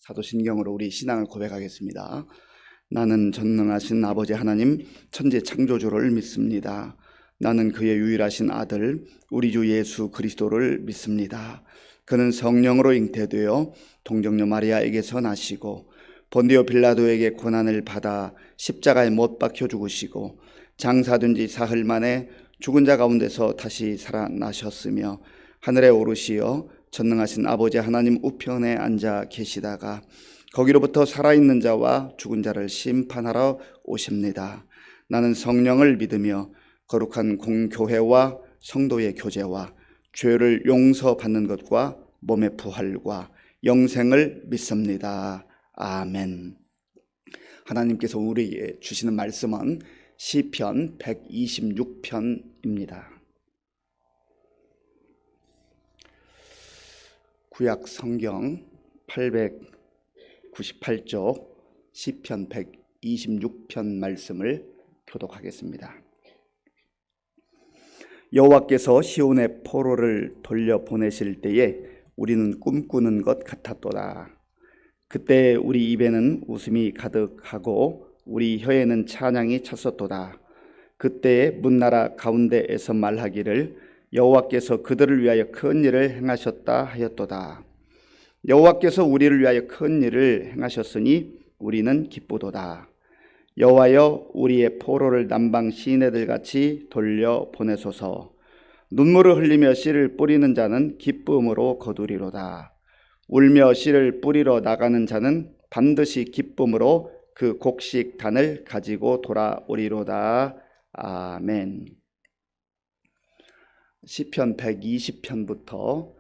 사도신경으로 우리 신앙을 고백하겠습니다. 나는 전능하신 아버지 하나님 천지 창조주를 믿습니다. 나는 그의 유일하신 아들 우리 주 예수 그리스도를 믿습니다. 그는 성령으로 잉태되어 동정녀 마리아에게서 나시고 본디오 빌라도에게 고난을 받아 십자가에 못 박혀 죽으시고 장사된 지 사흘 만에 죽은 자 가운데서 다시 살아나셨으며 하늘에 오르시어 전능하신 아버지 하나님 우편에 앉아 계시다가 거기로부터 살아있는 자와 죽은 자를 심판하러 오십니다. 나는 성령을 믿으며 거룩한 공교회와 성도의 교제와 죄를 용서받는 것과 몸의 부활과 영생을 믿습니다. 아멘. 하나님께서 우리에게 주시는 말씀은 시편 126편입니다. 구약 성경 898쪽 시편 126편 말씀을 교독하겠습니다. 여호와께서 시온의 포로를 돌려보내실 때에 우리는 꿈꾸는 것 같았도다. 그때 우리 입에는 웃음이 가득하고 우리 혀에는 찬양이 찼었도다. 그때에 문나라 가운데에서 말하기를 여호와께서 그들을 위하여 큰 일을 행하셨다 하였도다. 여호와께서 우리를 위하여 큰 일을 행하셨으니 우리는 기쁘도다. 여호와여 우리의 포로를 남방 시내들 같이 돌려보내소서. 눈물을 흘리며 씨를 뿌리는 자는 기쁨으로 거두리로다. 울며 씨를 뿌리러 나가는 자는 반드시 기쁨으로 그 곡식단을 가지고 돌아오리로다. 아멘. 시편 120편부터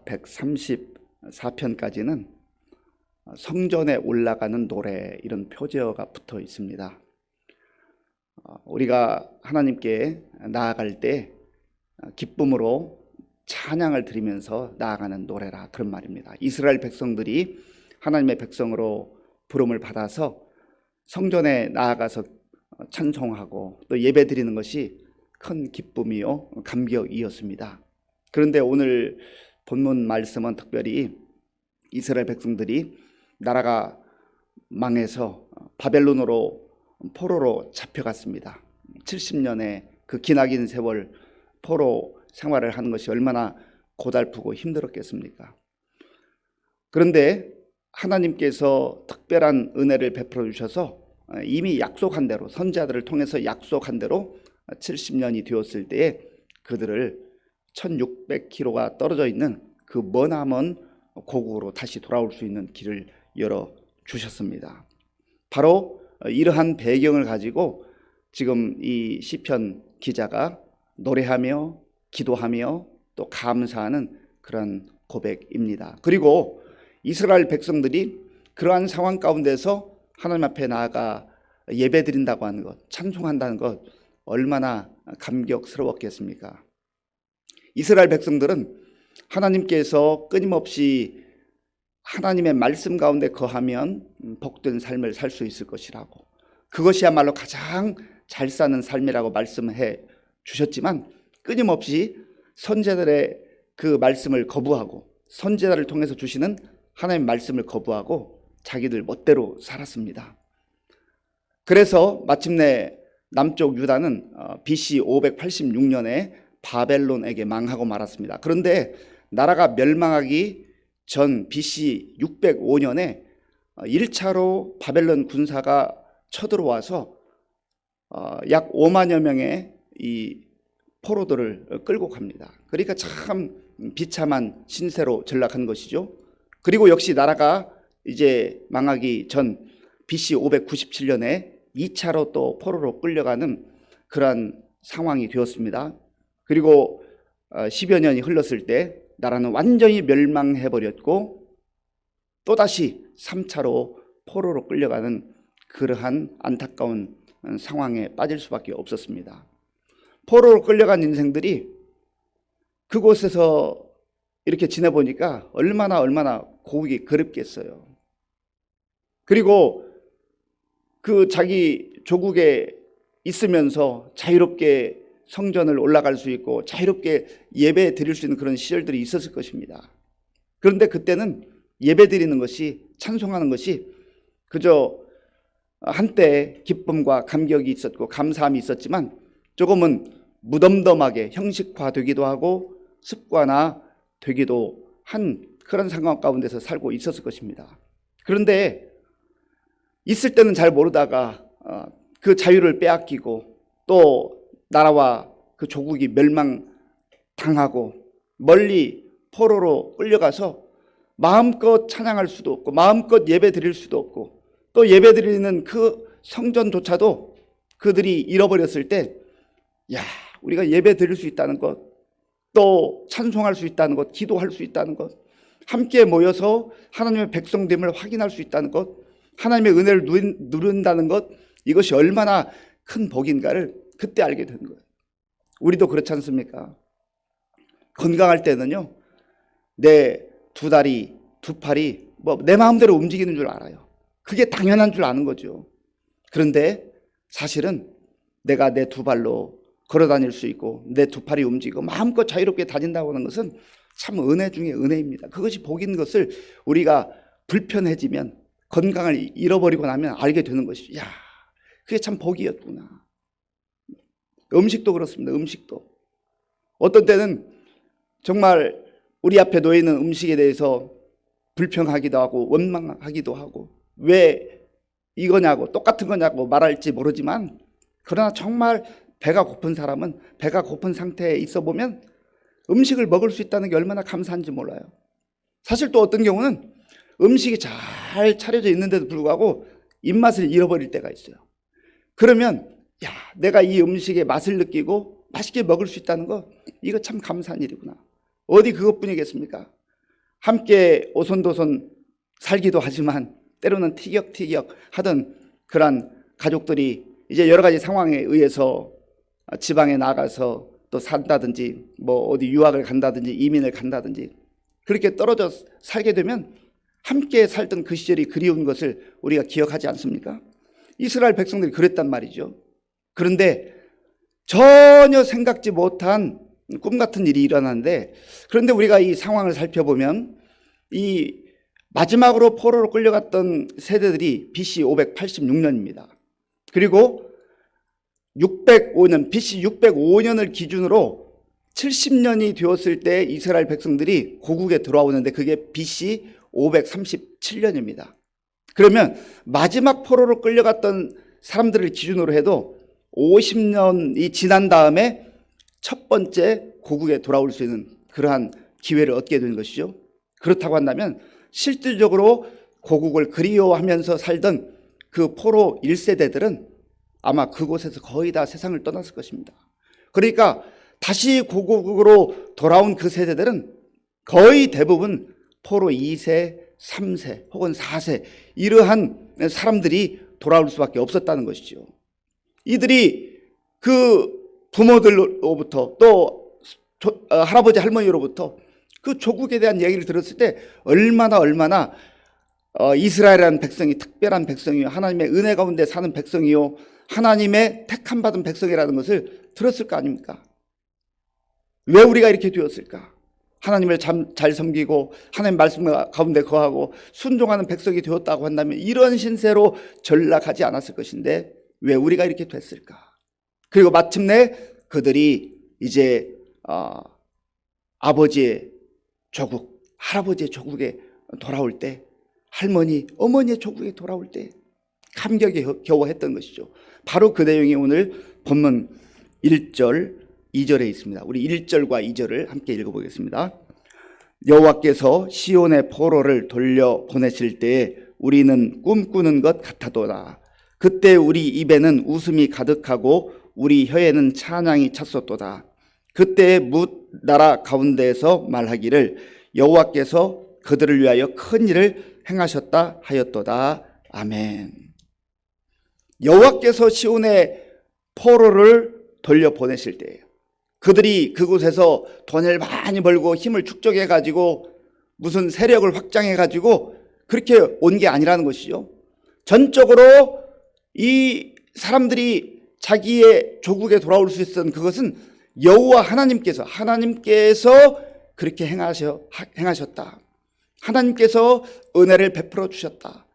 134편까지는 성전에 올라가는 노래, 이런 표제어가 붙어 있습니다. 우리가 하나님께 나아갈 때 기쁨으로 찬양을 드리면서 나아가는 노래라, 그런 말입니다. 이스라엘 백성들이 하나님의 백성으로 부름을 받아서 성전에 나아가서 찬송하고 또 예배 드리는 것이 큰 기쁨이요 감격이었습니다. 그런데 오늘 본문 말씀은 특별히 이스라엘 백성들이 나라가 망해서 바벨론으로 포로로 잡혀갔습니다. 70년의 그 기나긴 세월 포로 생활을 하는 것이 얼마나 고달프고 힘들었겠습니까? 그런데 하나님께서 특별한 은혜를 베풀어 주셔서 이미 약속한 대로, 선지자들을 통해서 약속한 대로 70년이 되었을 때에 그들을 1600km가 떨어져 있는 그 머나먼 고국으로 다시 돌아올 수 있는 길을 열어주셨습니다. 바로 이러한 배경을 가지고 지금 이 시편 기자가 노래하며 기도하며 또 감사하는 그런 고백입니다. 그리고 이스라엘 백성들이 그러한 상황 가운데서 하나님 앞에 나아가 예배드린다고 하는 것, 찬송한다는 것, 얼마나 감격스러웠겠습니까? 이스라엘 백성들은 하나님께서 끊임없이 하나님의 말씀 가운데 거하면 복된 삶을 살 수 있을 것이라고, 그것이야말로 가장 잘 사는 삶이라고 말씀해 주셨지만 끊임없이 선지자들의 그 말씀을 거부하고 선지자를 통해서 주시는 하나님의 말씀을 거부하고 자기들 멋대로 살았습니다. 그래서 마침내 남쪽 유다는 BC 586년에 바벨론에게 망하고 말았습니다. 그런데 나라가 멸망하기 전 BC 605년에 1차로 바벨론 군사가 쳐들어와서 약 5만여 명의 이 포로들을 끌고 갑니다. 그러니까 참 비참한 신세로 전락한 것이죠. 그리고 역시 나라가 이제 망하기 전 BC 597년에 2차로 또 포로로 끌려가는 그러한 상황이 되었습니다. 그리고 10여 년이 흘렀을 때 나라는 완전히 멸망해버렸고 또다시 3차로 포로로 끌려가는 그러한 안타까운 상황에 빠질 수밖에 없었습니다. 포로로 끌려간 인생들이 그곳에서 이렇게 지내보니까 얼마나 고국이 그립겠어요. 그리고 그 자기 조국에 있으면서 자유롭게 성전을 올라갈 수 있고 자유롭게 예배 드릴 수 있는 그런 시절들이 있었을 것입니다. 그런데 그때는 예배드리는 것이, 찬송하는 것이 그저 한때 기쁨과 감격이 있었고 감사함이 있었지만 조금은 무덤덤하게 형식화되기도 하고 습관화되기도 한 그런 상황 가운데서 살고 있었을 것입니다. 그런데 있을 때는 잘 모르다가 그 자유를 빼앗기고 또 나라와 그 조국이 멸망당하고 멀리 포로로 끌려가서 마음껏 찬양할 수도 없고 마음껏 예배 드릴 수도 없고 또 예배 드리는 그 성전조차도 그들이 잃어버렸을 때, 야, 우리가 예배 드릴 수 있다는 것, 또 찬송할 수 있다는 것, 기도할 수 있다는 것, 함께 모여서 하나님의 백성됨을 확인할 수 있다는 것, 하나님의 은혜를 누린다는 것, 이것이 얼마나 큰 복인가를 그때 알게 되는 거예요. 우리도 그렇지 않습니까? 건강할 때는요, 내 두 다리, 두 팔이 내 마음대로 움직이는 줄 알아요. 그게 당연한 줄 아는 거죠. 그런데 사실은 내가 내 두 발로 걸어 다닐 수 있고 내 두 팔이 움직이고 마음껏 자유롭게 다닌다고 하는 것은 참 은혜 중에 은혜입니다. 그것이 복인 것을 우리가 불편해지면, 건강을 잃어버리고 나면 알게 되는 것이죠. 야, 그게 참 복이었구나. 음식도 그렇습니다. 음식도 어떤 때는 정말 우리 앞에 놓여 있는 음식에 대해서 불평하기도 하고 원망하기도 하고 왜 이거냐고 똑같은 거냐고 말할지 모르지만, 그러나 정말 배가 고픈 사람은 배가 고픈 상태에 있어 보면 음식을 먹을 수 있다는 게 얼마나 감사한지 몰라요. 사실 또 어떤 경우는 음식이 잘 차려져 있는데도 불구하고 입맛을 잃어버릴 때가 있어요. 그러면 야, 내가 이 음식의 맛을 느끼고 맛있게 먹을 수 있다는 거, 이거 참 감사한 일이구나. 어디 그것뿐이겠습니까? 함께 오손도손 살기도 하지만 때로는 티격태격 하던 그런 가족들이 이제 여러 가지 상황에 의해서 지방에 나가서 또 산다든지 어디 유학을 간다든지 이민을 간다든지 그렇게 떨어져 살게 되면 함께 살던 그 시절이 그리운 것을 우리가 기억하지 않습니까? 이스라엘 백성들이 그랬단 말이죠. 그런데 전혀 생각지 못한 꿈 같은 일이 일어나는데, 그런데 우리가 이 상황을 살펴보면 이 마지막으로 포로로 끌려갔던 세대들이 BC 586년입니다. 그리고 605년, BC 605년을 기준으로 70년이 되었을 때 이스라엘 백성들이 고국에 들어오는데 그게 BC 537년입니다. 그러면 마지막 포로로 끌려갔던 사람들을 기준으로 해도 50년이 지난 다음에 첫 번째 고국에 돌아올 수 있는 그러한 기회를 얻게 되는 것이죠. 그렇다고 한다면 실질적으로 고국을 그리워하면서 살던 그 포로 1세대들은 아마 그곳에서 거의 다 세상을 떠났을 것입니다. 그러니까 다시 고국으로 돌아온 그 세대들은 거의 대부분 포로 2세, 3세 혹은 4세 이러한 사람들이 돌아올 수밖에 없었다는 것이죠. 이들이 그 부모들로부터 또 할아버지 할머니로부터 그 조국에 대한 얘기를 들었을 때 얼마나 이스라엘이라는 백성이 특별한 백성이요, 하나님의 은혜 가운데 사는 백성이요, 하나님의 택함 받은 백성이라는 것을 들었을 거 아닙니까? 왜 우리가 이렇게 되었을까? 하나님을 잘 섬기고 하나님 말씀 가운데 거하고 순종하는 백성이 되었다고 한다면 이런 신세로 전락하지 않았을 것인데 왜 우리가 이렇게 됐을까? 그리고 마침내 그들이 이제 아버지의 조국, 할아버지의 조국에 돌아올 때, 할머니, 어머니의 조국에 돌아올 때 감격에 겨워했던 것이죠. 바로 그 내용이 오늘 본문 1절, 2절에 있습니다. 우리 1절과 2절을 함께 읽어보겠습니다. 여호와께서 시온의 포로를 돌려보내실 때에 우리는 꿈꾸는 것 같아도다. 그때 우리 입에는 웃음이 가득하고 우리 혀에는 찬양이 찼었도다. 그때 뭇 나라 가운데에서 말하기를 여호와께서 그들을 위하여 큰 일을 행하셨다 하였도다. 아멘. 여호와께서 시온의 포로를 돌려보내실 때예요. 그들이 그곳에서 돈을 많이 벌고 힘을 축적해가지고 무슨 세력을 확장해가지고 그렇게 온 게 아니라는 것이죠. 전적으로 이 사람들이 자기의 조국에 돌아올 수 있었던 그것은 여호와 하나님께서 그렇게 행하셨다. 하나님께서 은혜를 베풀어 주셨다.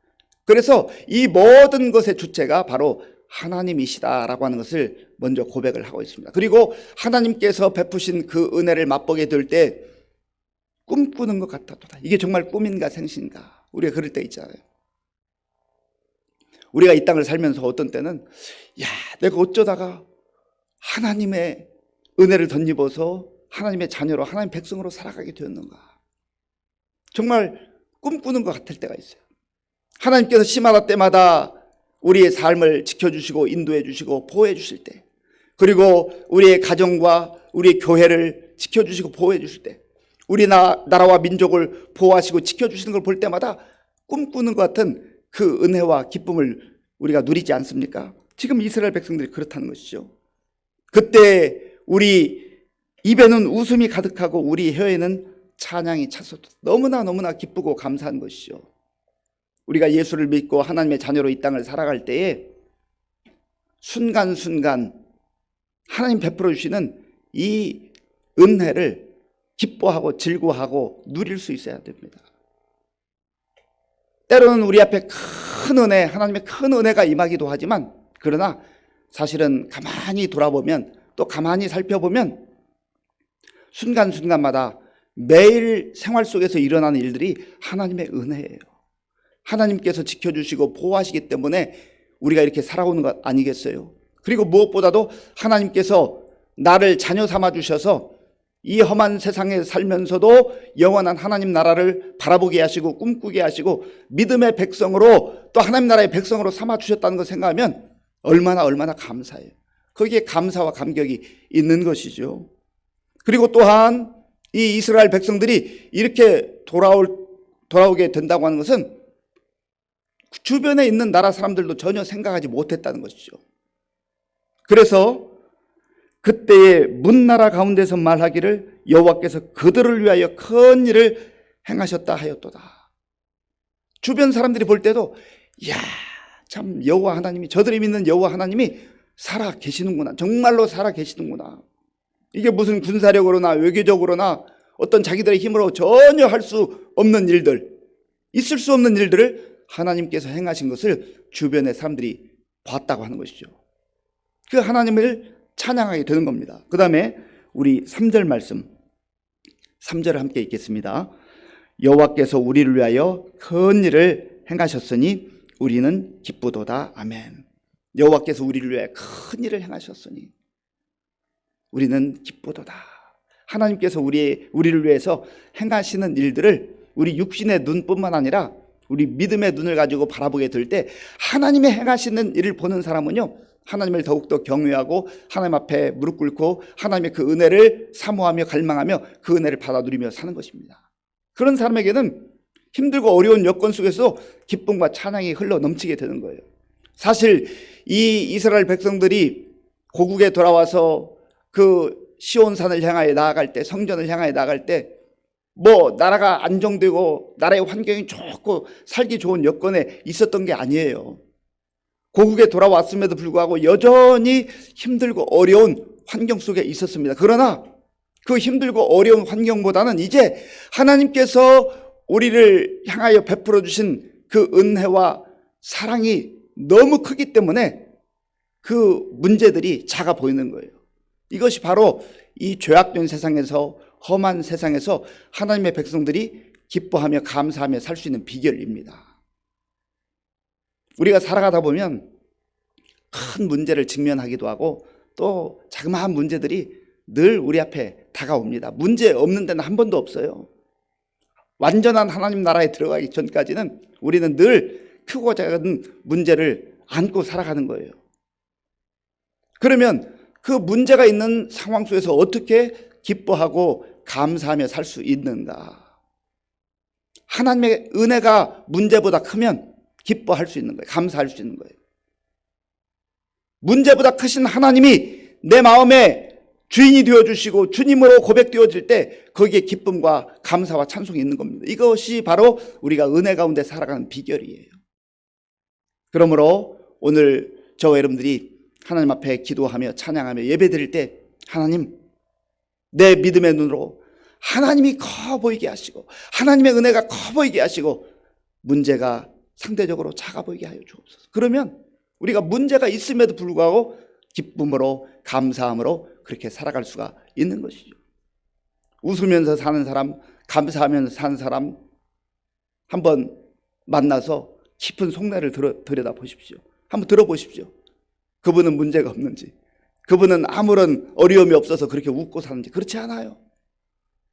그래서 이 모든 것의 주체가 바로 하나님이시다라고 하는 것을 먼저 고백을 하고 있습니다. 그리고 하나님께서 베푸신 그 은혜를 맛보게 될 때 꿈꾸는 것 같았도다. 이게 정말 꿈인가 생신가? 우리가 그럴 때 있잖아요. 우리가 이 땅을 살면서 어떤 때는 내가 어쩌다가 하나님의 은혜를 덧입어서 하나님의 자녀로 하나님의 백성으로 살아가게 되었는가. 정말 꿈꾸는 것 같을 때가 있어요. 하나님께서 시마다 때마다 우리의 삶을 지켜주시고 인도해 주시고 보호해 주실 때, 그리고 우리의 가정과 우리의 교회를 지켜주시고 보호해 주실 때, 우리 나라와 민족을 보호하시고 지켜주시는 걸 볼 때마다 꿈꾸는 것 같은 그 은혜와 기쁨을 우리가 누리지 않습니까? 지금 이스라엘 백성들이 그렇다는 것이죠. 그때 우리 입에는 웃음이 가득하고 우리 혀에는 찬양이 찼어도 너무나 기쁘고 감사한 것이죠. 우리가 예수를 믿고 하나님의 자녀로 이 땅을 살아갈 때에 순간순간 하나님 베풀어 주시는 이 은혜를 기뻐하고 즐거워하고 누릴 수 있어야 됩니다. 때로는 우리 앞에 큰 은혜, 하나님의 큰 은혜가 임하기도 하지만, 그러나 사실은 가만히 돌아보면, 또 가만히 살펴보면 순간순간마다 매일 생활 속에서 일어나는 일들이 하나님의 은혜예요. 하나님께서 지켜주시고 보호하시기 때문에 우리가 이렇게 살아오는 것 아니겠어요? 그리고 무엇보다도 하나님께서 나를 자녀 삼아 주셔서 이 험한 세상에 살면서도 영원한 하나님 나라를 바라보게 하시고 꿈꾸게 하시고 믿음의 백성으로, 또 하나님 나라의 백성으로 삼아 주셨다는 걸 생각하면 얼마나 감사해요. 거기에 감사와 감격이 있는 것이죠. 그리고 또한 이 이스라엘 백성들이 이렇게 돌아오게 된다고 하는 것은 주변에 있는 나라 사람들도 전혀 생각하지 못했다는 것이죠. 그래서 그때의 문나라 가운데서 말하기를 여호와께서 그들을 위하여 큰 일을 행하셨다 하였도다. 주변 사람들이 볼 때도 참 여호와 하나님이, 저들이 믿는 여호와 하나님이 살아 계시는구나, 정말로 살아 계시는구나. 이게 무슨 군사력으로나 외교적으로나 어떤 자기들의 힘으로 전혀 할 수 없는 일들, 있을 수 없는 일들을 하나님께서 행하신 것을 주변의 사람들이 봤다고 하는 것이죠. 그 하나님을 찬양하게 되는 겁니다. 그 다음에 우리 3절 말씀, 3절을 함께 읽겠습니다. 여호와께서 우리를 위하여 큰 일을 행하셨으니 우리는 기쁘도다. 아멘. 여호와께서 우리를 위하여 큰 일을 행하셨으니 우리는 기쁘도다. 하나님께서 우리를 위해서 행하시는 일들을 우리 육신의 눈뿐만 아니라 우리 믿음의 눈을 가지고 바라보게 될 때 하나님의 행하시는 일을 보는 사람은요, 하나님을 더욱더 경외하고 하나님 앞에 무릎 꿇고 하나님의 그 은혜를 사모하며 갈망하며 그 은혜를 받아 누리며 사는 것입니다. 그런 사람에게는 힘들고 어려운 여건 속에서 기쁨과 찬양이 흘러 넘치게 되는 거예요. 사실 이 이스라엘 백성들이 고국에 돌아와서 그 시온산을 향하여 나아갈 때, 성전을 향하여 나아갈 때 나라가 안정되고 나라의 환경이 좋고 살기 좋은 여건에 있었던 게 아니에요. 고국에 돌아왔음에도 불구하고 여전히 힘들고 어려운 환경 속에 있었습니다. 그러나 그 힘들고 어려운 환경보다는 이제 하나님께서 우리를 향하여 베풀어 주신 그 은혜와 사랑이 너무 크기 때문에 그 문제들이 작아 보이는 거예요. 이것이 바로 이 죄악된 세상에서, 험한 세상에서 하나님의 백성들이 기뻐하며 감사하며 살 수 있는 비결입니다. 우리가 살아가다 보면 큰 문제를 직면하기도 하고 또 자그마한 문제들이 늘 우리 앞에 다가옵니다. 문제 없는 데는 한 번도 없어요. 완전한 하나님 나라에 들어가기 전까지는 우리는 늘 크고 작은 문제를 안고 살아가는 거예요. 그러면 그 문제가 있는 상황 속에서 어떻게 기뻐하고 감사하며 살 수 있는가? 하나님의 은혜가 문제보다 크면 기뻐할 수 있는 거예요. 감사할 수 있는 거예요. 문제보다 크신 하나님이 내 마음에 주인이 되어주시고 주님으로 고백되어질 때 거기에 기쁨과 감사와 찬송이 있는 겁니다. 이것이 바로 우리가 은혜 가운데 살아가는 비결이에요. 그러므로 오늘 저와 여러분들이 하나님 앞에 기도하며 찬양하며 예배드릴 때 하나님, 내 믿음의 눈으로 하나님이 커 보이게 하시고 하나님의 은혜가 커 보이게 하시고 문제가 상대적으로 작아 보이게 하여 주옵소서. 그러면 우리가 문제가 있음에도 불구하고 기쁨으로 감사함으로 그렇게 살아갈 수가 있는 것이죠. 웃으면서 사는 사람, 감사하면서 사는 사람 한번 만나서 깊은 속내를 들여다 보십시오. 한번 들어보십시오. 그분은 문제가 없는지, 그분은 아무런 어려움이 없어서 그렇게 웃고 사는지. 그렇지 않아요.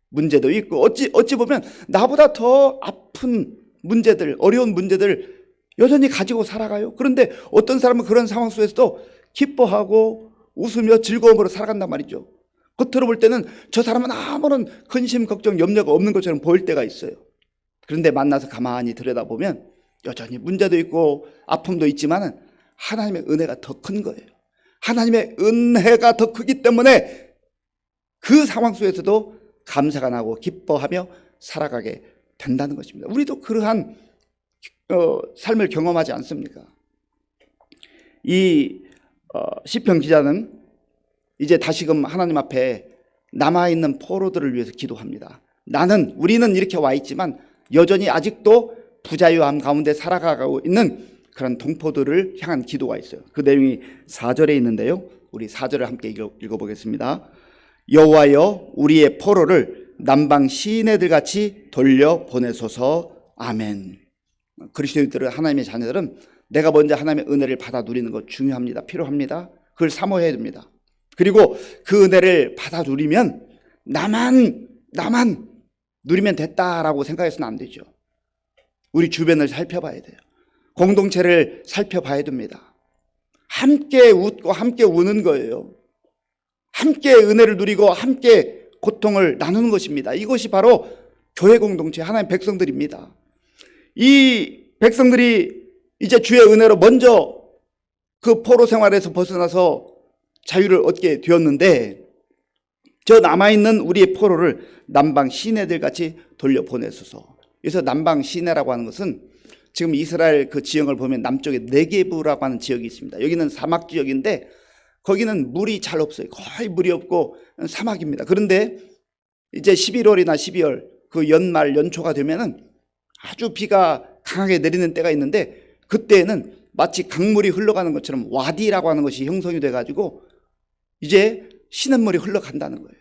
문제도 있고 어찌 보면 나보다 더 아픈 문제들, 어려운 문제들 여전히 가지고 살아가요. 그런데 어떤 사람은 그런 상황 속에서도 기뻐하고 웃으며 즐거움으로 살아간단 말이죠. 겉으로 볼 때는 저 사람은 아무런 근심, 걱정, 염려가 없는 것처럼 보일 때가 있어요. 그런데 만나서 가만히 들여다보면 여전히 문제도 있고 아픔도 있지만 하나님의 은혜가 더 큰 거예요. 하나님의 은혜가 더 크기 때문에 그 상황 속에서도 감사가 나고 기뻐하며 살아가게 된다는 것입니다. 우리도 그러한 삶을 경험하지 않습니까? 이 시편 기자는 이제 다시금 하나님 앞에 남아있는 포로들을 위해서 기도합니다. 우리는 이렇게 와 있지만 여전히 아직도 부자유함 가운데 살아가고 있는 그런 동포들을 향한 기도가 있어요. 그 내용이 4절에 있는데요. 우리 4절을 함께 읽어보겠습니다. 여호와여 우리의 포로를 남방 시내들 같이 돌려보내소서. 아멘. 그리스도인들은, 하나님의 자녀들은 내가 먼저 하나님의 은혜를 받아 누리는 것 중요합니다. 필요합니다. 그걸 사모해야 됩니다. 그리고 그 은혜를 받아 누리면 나만 누리면 됐다라고 생각해서는 안 되죠. 우리 주변을 살펴봐야 돼요. 공동체를 살펴봐야 됩니다. 함께 웃고 함께 우는 거예요. 함께 은혜를 누리고 함께 고통을 나누는 것입니다. 이것이 바로 교회 공동체, 하나님의 백성들입니다. 이 백성들이 이제 주의 은혜로 먼저 그 포로 생활에서 벗어나서 자유를 얻게 되었는데 저 남아있는 우리의 포로를 남방 시내들 같이 돌려보내소서. 그래서 남방 시내라고 하는 것은 지금 이스라엘 그 지형을 보면 남쪽에 네게브라고 하는 지역이 있습니다. 여기는 사막 지역인데 거기는 물이 잘 없어요. 거의 물이 없고 사막입니다. 그런데 이제 11월이나 12월 그 연말 연초가 되면은 아주 비가 강하게 내리는 때가 있는데 그때에는 마치 강물이 흘러가는 것처럼 와디라고 하는 것이 형성이 돼가지고 이제 시냇물이 흘러간다는 거예요.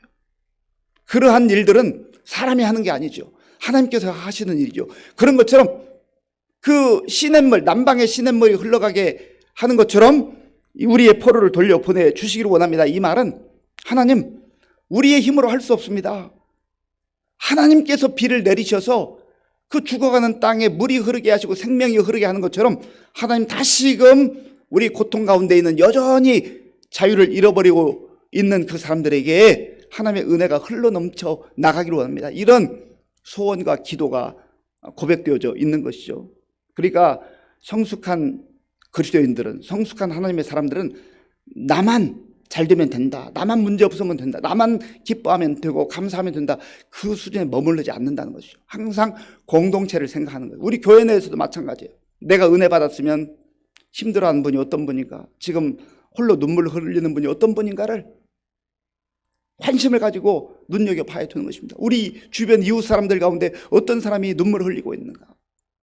그러한 일들은 사람이 하는 게 아니죠. 하나님께서 하시는 일이죠. 그런 것처럼 그 시냇물, 남방의 시냇물이 흘러가게 하는 것처럼 우리의 포로를 돌려보내 주시기를 원합니다. 이 말은 하나님, 우리의 힘으로 할 수 없습니다. 하나님께서 비를 내리셔서 그 죽어가는 땅에 물이 흐르게 하시고 생명이 흐르게 하는 것처럼 하나님 다시금 우리 고통 가운데 있는 여전히 자유를 잃어버리고 있는 그 사람들에게 하나님의 은혜가 흘러넘쳐 나가기를 원합니다. 이런 소원과 기도가 고백되어져 있는 것이죠. 그러니까 성숙한 그리스도인들은, 성숙한 하나님의 사람들은 나만 잘 되면 된다, 나만 문제 없으면 된다, 나만 기뻐하면 되고 감사하면 된다, 그 수준에 머무르지 않는다는 것이죠. 항상 공동체를 생각하는 거예요. 우리 교회 내에서도 마찬가지예요. 내가 은혜 받았으면 힘들어하는 분이 어떤 분인가, 지금 홀로 눈물을 흘리는 분이 어떤 분인가를 관심을 가지고 눈여겨봐야 되는 것입니다. 우리 주변 이웃 사람들 가운데 어떤 사람이 눈물을 흘리고 있는가.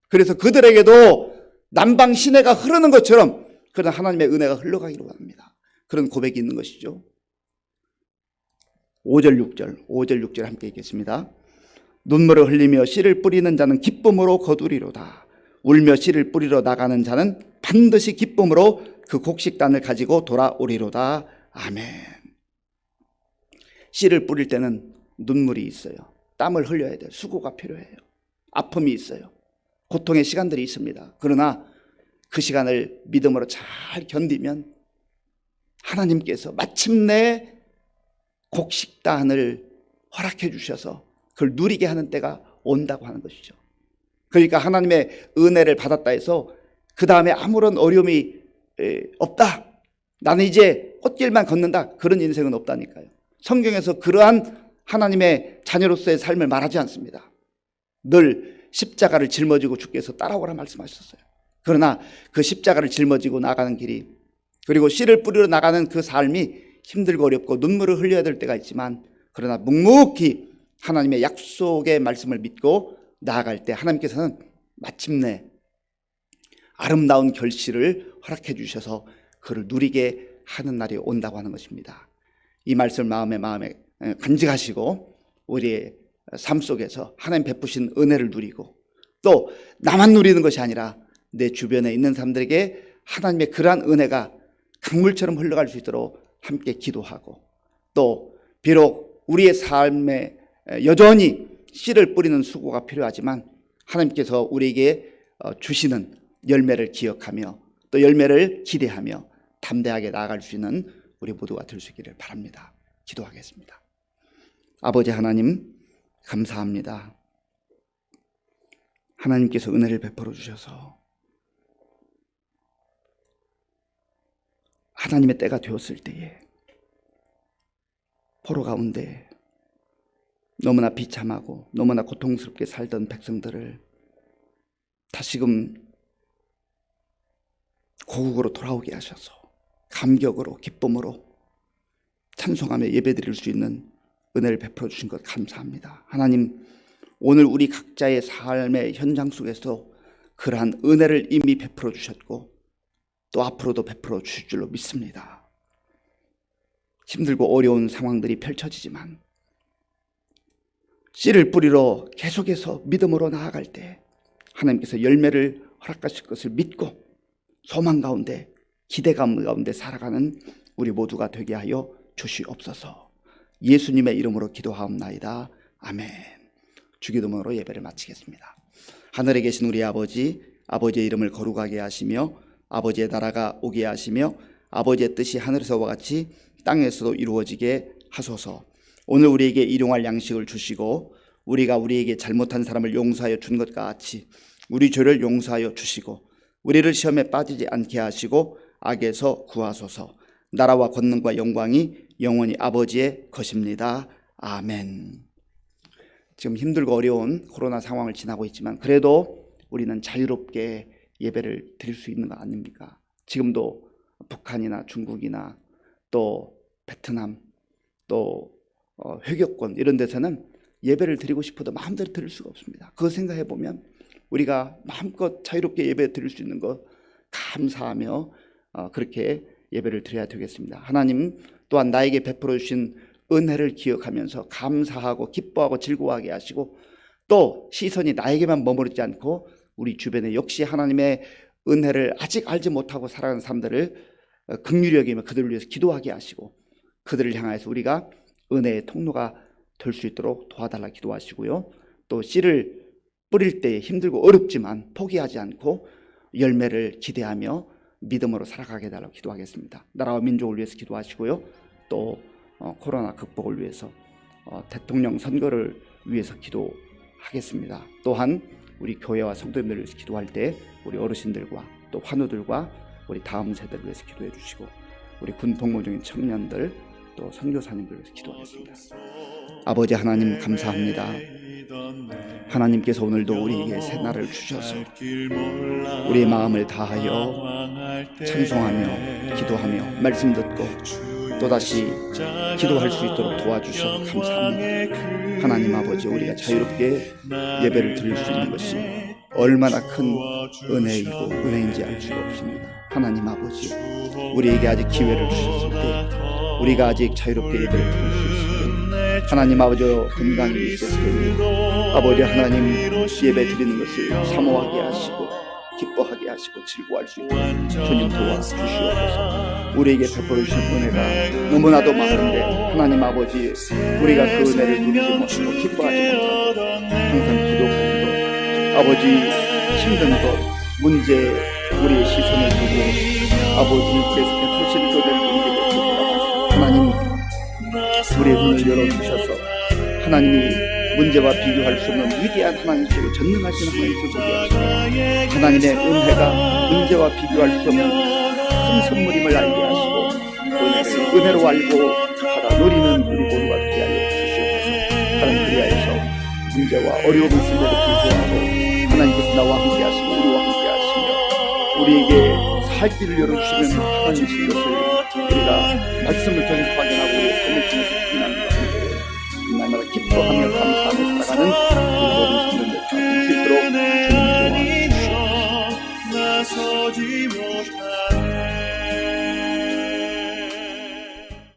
그래서 그들에게도 남방 시내가 흐르는 것처럼 그런 하나님의 은혜가 흘러가기를 원합니다. 그런 고백이 있는 것이죠. 5절 6절 함께 읽겠습니다. 눈물을 흘리며 씨를 뿌리는 자는 기쁨으로 거두리로다. 울며 씨를 뿌리러 나가는 자는 반드시 기쁨으로 그 곡식단을 가지고 돌아오리로다. 아멘. 씨를 뿌릴 때는 눈물이 있어요. 땀을 흘려야 돼요. 수고가 필요해요. 아픔이 있어요. 고통의 시간들이 있습니다. 그러나 그 시간을 믿음으로 잘 견디면 하나님께서 마침내 곡식단을 허락해 주셔서 그걸 누리게 하는 때가 온다고 하는 것이죠. 그러니까 하나님의 은혜를 받았다 해서 그 다음에 아무런 어려움이 없다, 나는 이제 꽃길만 걷는다, 그런 인생은 없다니까요. 성경에서 그러한 하나님의 자녀로서의 삶을 말하지 않습니다. 늘 십자가를 짊어지고 주께서 따라오라 말씀하셨어요. 그러나 그 십자가를 짊어지고 나가는 길이, 그리고 씨를 뿌리러 나가는 그 삶이 힘들고 어렵고 눈물을 흘려야 될 때가 있지만, 그러나 묵묵히 하나님의 약속의 말씀을 믿고 나아갈 때 하나님께서는 마침내 아름다운 결실을 허락해 주셔서 그를 누리게 하는 날이 온다고 하는 것입니다. 이 말씀을 마음에 간직하시고 우리의 삶 속에서 하나님 베푸신 은혜를 누리고 또 나만 누리는 것이 아니라 내 주변에 있는 사람들에게 하나님의 그러한 은혜가 강물처럼 흘러갈 수 있도록 함께 기도하고 또 비록 우리의 삶에 여전히 씨를 뿌리는 수고가 필요하지만 하나님께서 우리에게 주시는 열매를 기억하며 또 열매를 기대하며 담대하게 나아갈 수 있는 우리 모두가 될 수 있기를 바랍니다. 기도하겠습니다. 아버지 하나님 감사합니다. 하나님께서 은혜를 베풀어 주셔서 하나님의 때가 되었을 때에 포로 가운데 너무나 비참하고 너무나 고통스럽게 살던 백성들을 다시금 고국으로 돌아오게 하셔서 감격으로 기쁨으로 찬송하며 예배드릴 수 있는 은혜를 베풀어 주신 것 감사합니다. 하나님, 오늘 우리 각자의 삶의 현장 속에서 그러한 은혜를 이미 베풀어 주셨고 또 앞으로도 베풀어 주실 줄로 믿습니다. 힘들고 어려운 상황들이 펼쳐지지만 씨를 뿌리러 계속해서 믿음으로 나아갈 때 하나님께서 열매를 허락하실 것을 믿고 소망 가운데 기대감 가운데 살아가는 우리 모두가 되게 하여 주시옵소서. 예수님의 이름으로 기도하옵나이다. 아멘. 주기도문으로 예배를 마치겠습니다. 하늘에 계신 우리 아버지, 아버지의 이름을 거룩하게 하시며 아버지의 나라가 오게 하시며 아버지의 뜻이 하늘에서와 같이 땅에서도 이루어지게 하소서. 오늘 우리에게 일용할 양식을 주시고 우리가 우리에게 잘못한 사람을 용서하여 준 것 같이 우리 죄를 용서하여 주시고 우리를 시험에 빠지지 않게 하시고 악에서 구하소서. 나라와 권능과 영광이 영원히 아버지의 것입니다. 아멘. 지금 힘들고 어려운 코로나 상황을 지나고 있지만 그래도 우리는 자유롭게 예배를 드릴 수 있는 거 아닙니까? 지금도 북한이나 중국이나 또 베트남 또 회교권 이런 데서는 예배를 드리고 싶어도 마음대로 드릴 수가 없습니다. 그거 생각해 보면 우리가 마음껏 자유롭게 예배 드릴 수 있는 것 감사하며 그렇게 예배를 드려야 되겠습니다. 하나님 또한 나에게 베풀어 주신 은혜를 기억하면서 감사하고 기뻐하고 즐거워하게 하시고 또 시선이 나에게만 머무르지 않고 우리 주변에 역시 하나님의 은혜를 아직 알지 못하고 살아가는 사람들을 긍휼히 여기며 그들을 위해서 기도하게 하시고 그들을 향해서 우리가 은혜의 통로가 될 수 있도록 도와달라 기도하시고요. 또 씨를 뿌릴 때 힘들고 어렵지만 포기하지 않고 열매를 기대하며 믿음으로 살아가게 해달라고 기도하겠습니다. 나라와 민족을 위해서 기도하시고요. 또 코로나 극복을 위해서 대통령 선거를 위해서 기도하겠습니다. 또한 우리 교회와 성도님들을 위해서 기도할 때 우리 어르신들과 또 환우들과 우리 다음 세대를 위해서 기도해 주시고 우리 군 복무 중인 청년들 또 선교사님들을 위해서 기도하겠습니다. 아버지 하나님 감사합니다. 하나님께서 오늘도 우리에게 새날을 주셔서 우리의 마음을 다하여 찬송하며 기도하며 말씀 듣고 또다시 기도할 수 있도록 도와주셔서 감사합니다. 하나님 아버지, 우리가 자유롭게 예배를 드릴 수 있는 것이 얼마나 큰 은혜이고 은혜인지 알 수가 없습니다. 하나님 아버지, 우리에게 아직 기회를 주셨을 때 우리가 아직 자유롭게 예배를 드릴 수 있을 때 하나님 아버지로 건강이 있을 때 아버지 하나님 예배 드리는 것을 사모하게 하시고 기뻐하게 하시고 즐거워할 수 있도록 주님 도와주시옵소서. 우리에게 베풀어 주신 은혜가 너무나도 많은데 하나님 아버지, 우리가 그 은혜를 누리지 못하고 기뻐하지 못하고 항상 기도하는 것, 아버지 힘든 것, 문제 우리의 시선을 두고 아버지께서 베푸신 그 은혜를 누리지 못하고 하나님 우리의 눈을 열어주셔서 하나님이 문제와 비교할 수 없는 위대한 하나님 속에 전능하신 하나님 속에 하시고 하나님의 은혜가 문제와 비교할 수 없는 큰 선물임을 알게 하시고 은혜로 알고 받아 누리는 우리 모두가 되게 하여 주시옵소서. 하나님 그리하여서 문제와 어려움이 있음에도 불구하고 하나님께서 나와 함께 하시고 우리와 함께 하시며 우리에게 살 길을 열어주시는 하나님이신 것을 우리가 말씀을 통해서 확인하고 우리의 삶을 통해서 확인하는 것인데 날마다 기뻐 기뻐하며 감사하며 살아가는 우리 모든 성도들 될수 있도록 주님 도와주시옵소서.